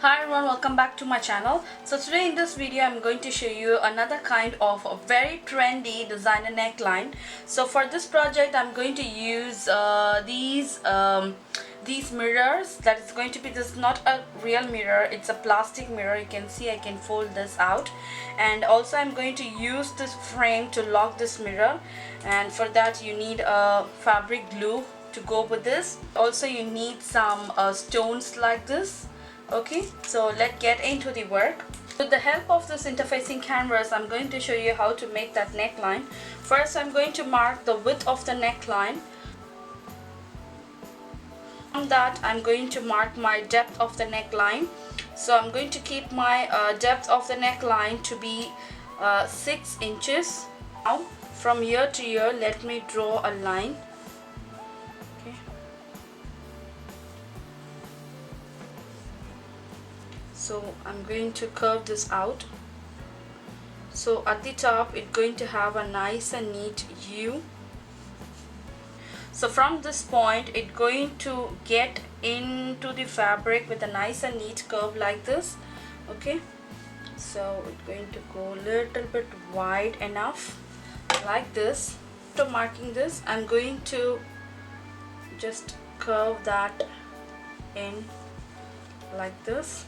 Hi everyone, welcome back to my channel. So today in this video I'm going to show you another kind of a very trendy designer neckline. So for this project I'm going to use these mirrors. That is going to be, this is not a real mirror, it's a plastic mirror. You can see I can fold this out, and also I'm going to use this frame to lock this mirror, and for that you need a fabric glue to go with this. Also you need some stones like this. Okay, so let's get into the work. With the help of this interfacing canvas, I'm going to show you how to make that neckline. First, I'm going to mark the width of the neckline. From that, I'm going to mark my depth of the neckline. So I'm going to keep my depth of the neckline to be 6 inches. Now, from here to here, let me draw a line. So I'm going to curve this out. So at the top it's going to have a nice and neat U. So from this point it's going to get into the fabric with a nice and neat curve like this. Okay, so it's going to go a little bit wide enough like this. After marking this, I'm going to just curve that in like this.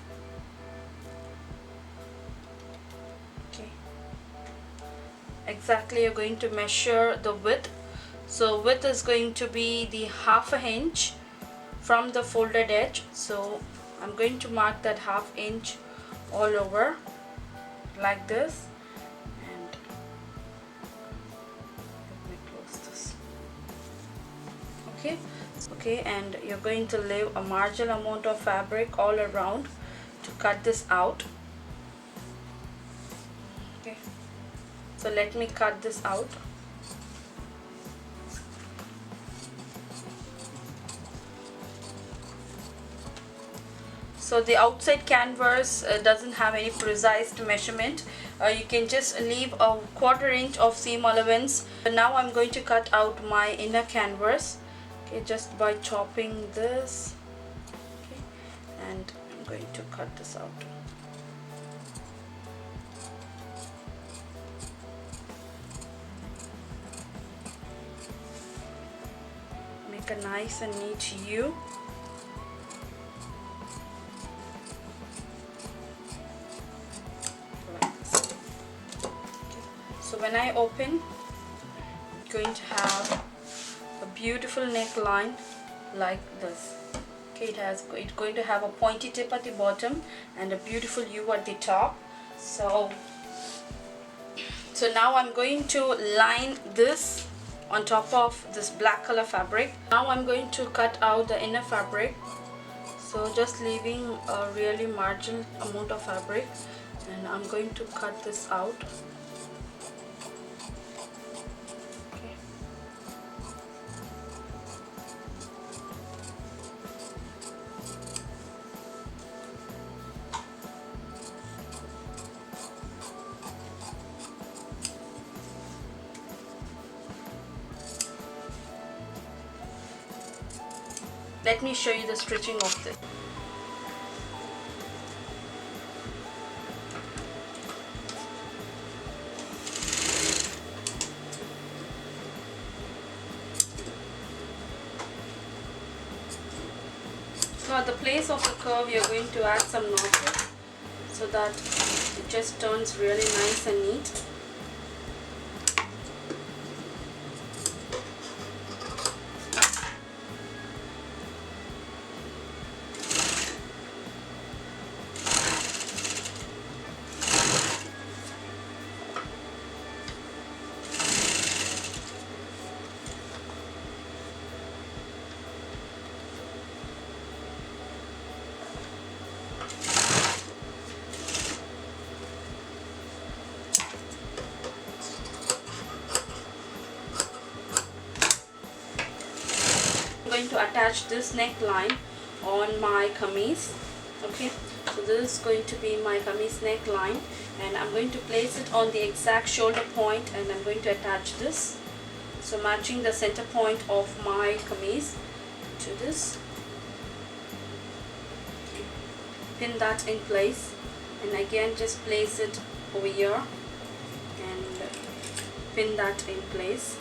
Exactly, you're going to measure the width. So width is going to be the 1/2 inch from the folded edge. So I'm going to mark that 1/2 inch all over like this, and let me close this. Okay, and you're going to leave a marginal amount of fabric all around to cut this out. Okay, so let me cut this out. So the outside canvas doesn't have any precise measurement. You can just leave a 1/4 inch of seam allowance. But now I'm going to cut out my inner canvas. Okay, just by chopping this. Okay, and I'm going to cut this out. Make a nice and neat U. So when I open, it's going to have a beautiful neckline like this. Okay, it's going to have a pointy tip at the bottom and a beautiful U at the top. So now I'm going to line this on top of this black color fabric. Now I'm going to cut out the inner fabric. So just leaving a really marginal amount of fabric, and I'm going to cut this out. Let me show you the stitching of this. So at the place of the curve you're going to add some notches so that it just turns really nice and neat. Going to attach this neckline on my kameez. Okay, so this is going to be my kameez neckline, and I'm going to place it on the exact shoulder point, and I'm going to attach this. So matching the center point of my kameez to this. pin that in place, and again just place it over here and pin that in place.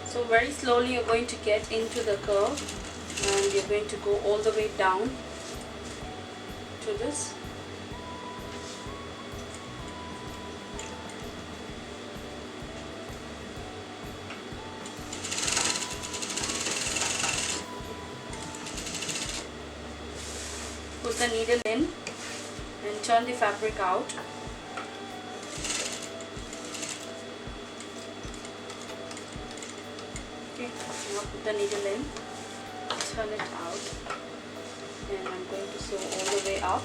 So very slowly you're going to get into the curve and you're going to go all the way down to this. Put the needle in and turn the fabric out. Okay, now put the needle in, turn it out, and I'm going to sew all the way up.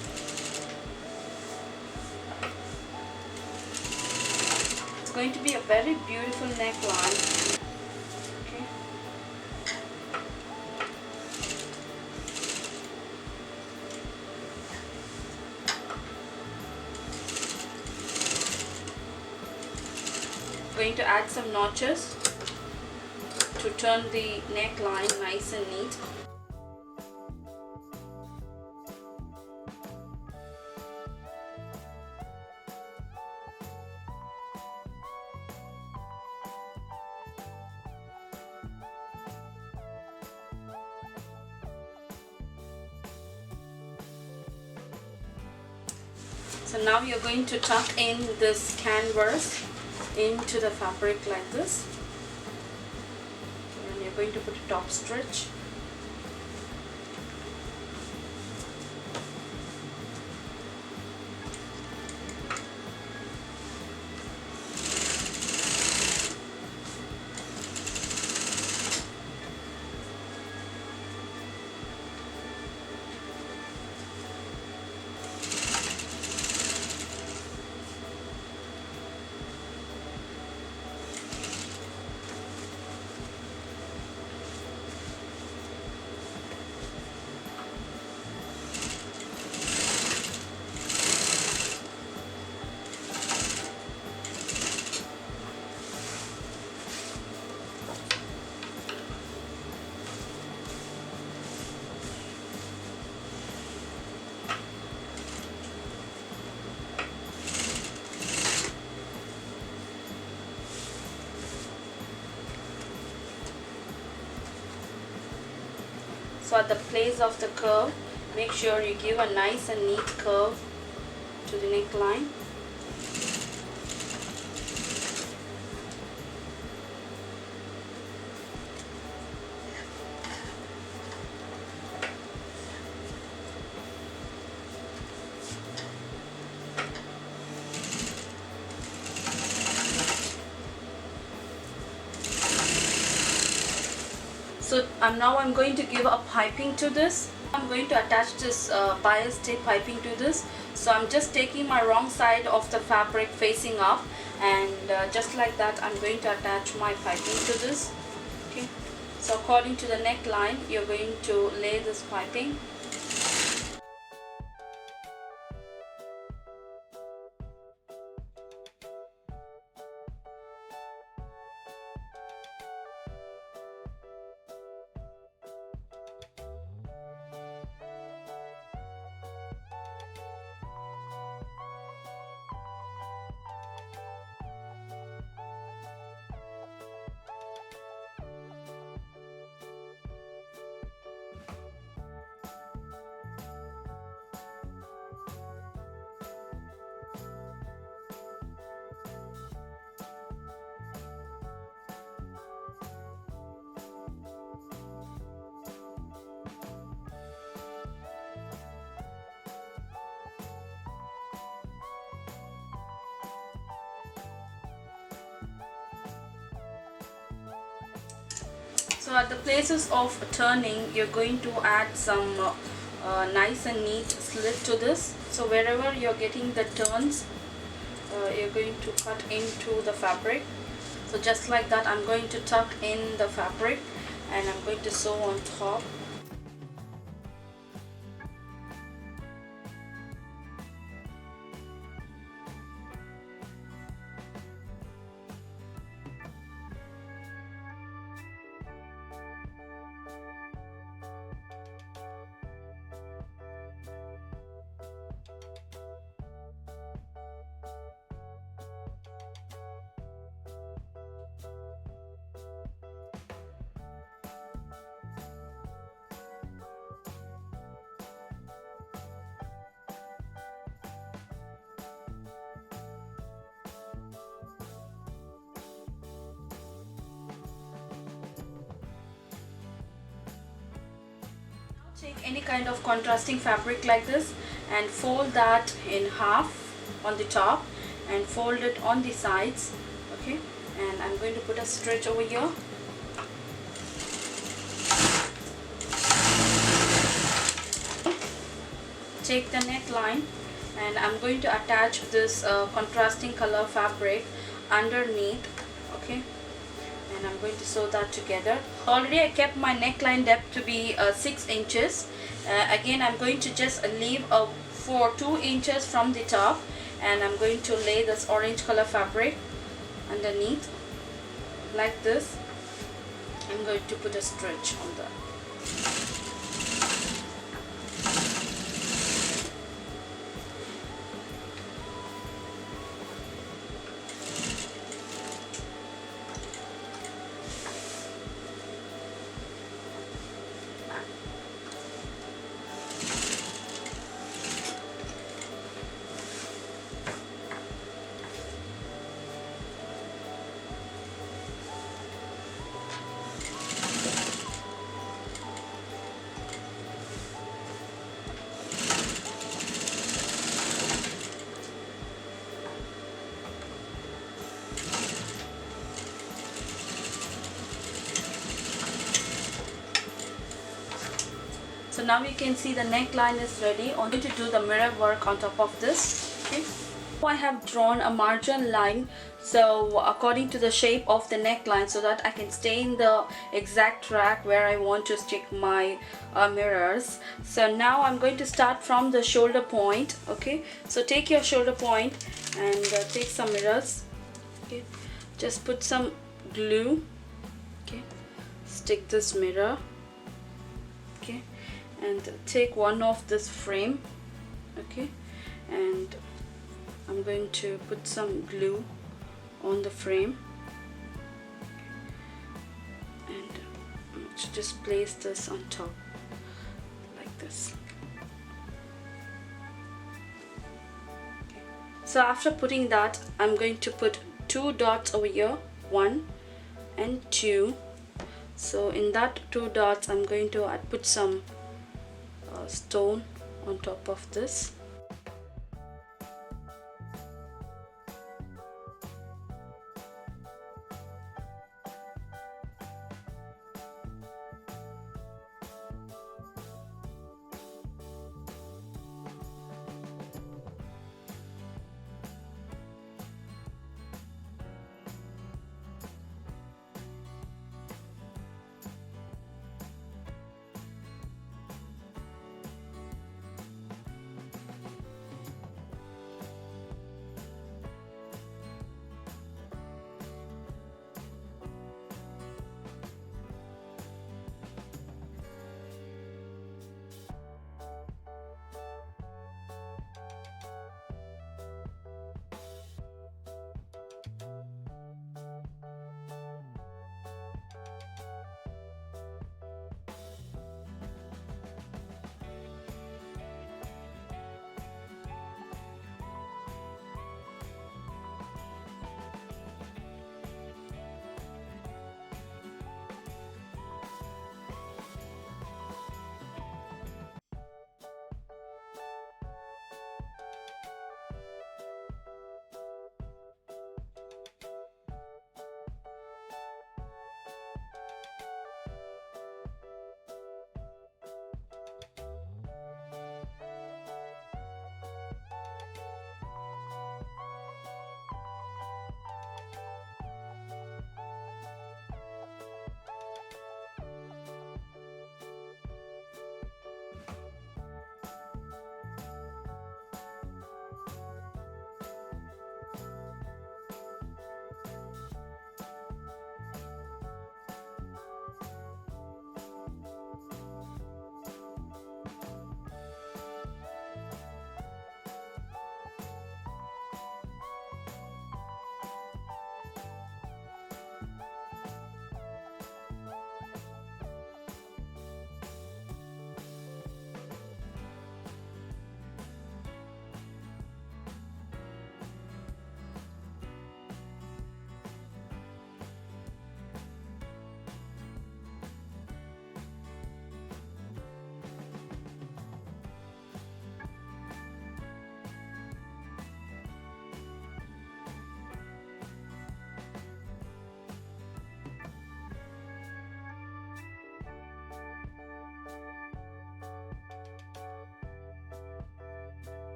It's going to be a very beautiful neckline. Okay. Going to add some notches to turn the neckline nice and neat. So now you're going to tuck in this canvas into the fabric like this. Going to put a top stitch. So at the place of the curve, make sure you give a nice and neat curve to the neckline. So now I'm going to give a piping to this. I'm going to attach this bias tape piping to this. So I'm just taking my wrong side of the fabric facing up, and just like that I'm going to attach my piping to this. Okay. So according to the neckline, you're going to lay this piping. So at the places of turning, you're going to add some nice and neat slit to this. So wherever you're getting the turns, you're going to cut into the fabric. So just like that, I'm going to tuck in the fabric, and I'm going to sew on top. Take any kind of contrasting fabric like this and fold that in half on the top and fold it on the sides. Okay, and I'm going to put a stitch over here. Take the neckline and I'm going to attach this contrasting color fabric underneath. Okay, and I'm going to sew that together. Already I kept my neckline depth to be 6 inches. Again, I'm going to just leave for 2 inches from the top, and I'm going to lay this orange color fabric underneath like this. I'm going to put a stitch on that. So now you can see the neckline is ready. I'm going to do the mirror work on top of this. Okay. I have drawn a margin line, so according to the shape of the neckline, so that I can stay in the exact track where I want to stick my mirrors. So now I'm going to start from the shoulder point. Okay, so take your shoulder point and take some mirrors. Okay, just put some glue. Okay, stick this mirror. Okay, and take one of this frame. Okay, and I'm going to put some glue on the frame, and just place this on top like this. Okay. So after putting that, I'm going to put 2 dots over here, 1 and 2. So in that 2 dots, I'm going to put some stone on top of this.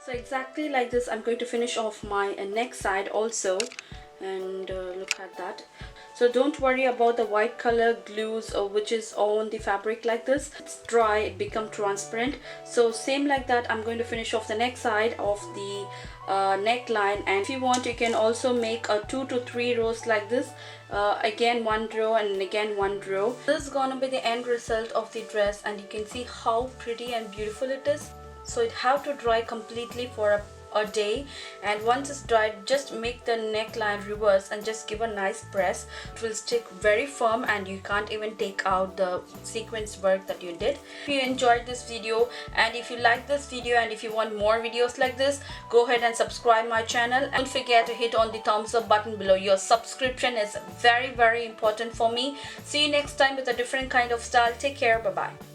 So exactly like this I'm going to finish off my neck side also, and look at that. So don't worry about the white color glues which is on the fabric like this. It's dry, it become transparent. So same like that I'm going to finish off the neck side of the neckline, and if you want you can also make a 2 to 3 rows like this. Again one row and again one row. This is gonna be the end result of the dress, and you can see how pretty and beautiful it is. So it have to dry completely for a day, and once it's dried just make the neckline reverse and just give a nice press. It will stick very firm and you can't even take out the sequence work that you did. If you enjoyed this video, and if you like this video, and if you want more videos like this, go ahead and subscribe my channel, and don't forget to hit on the thumbs up button below. Your subscription is very important for me. See you next time with a different kind of style. Take care. Bye bye.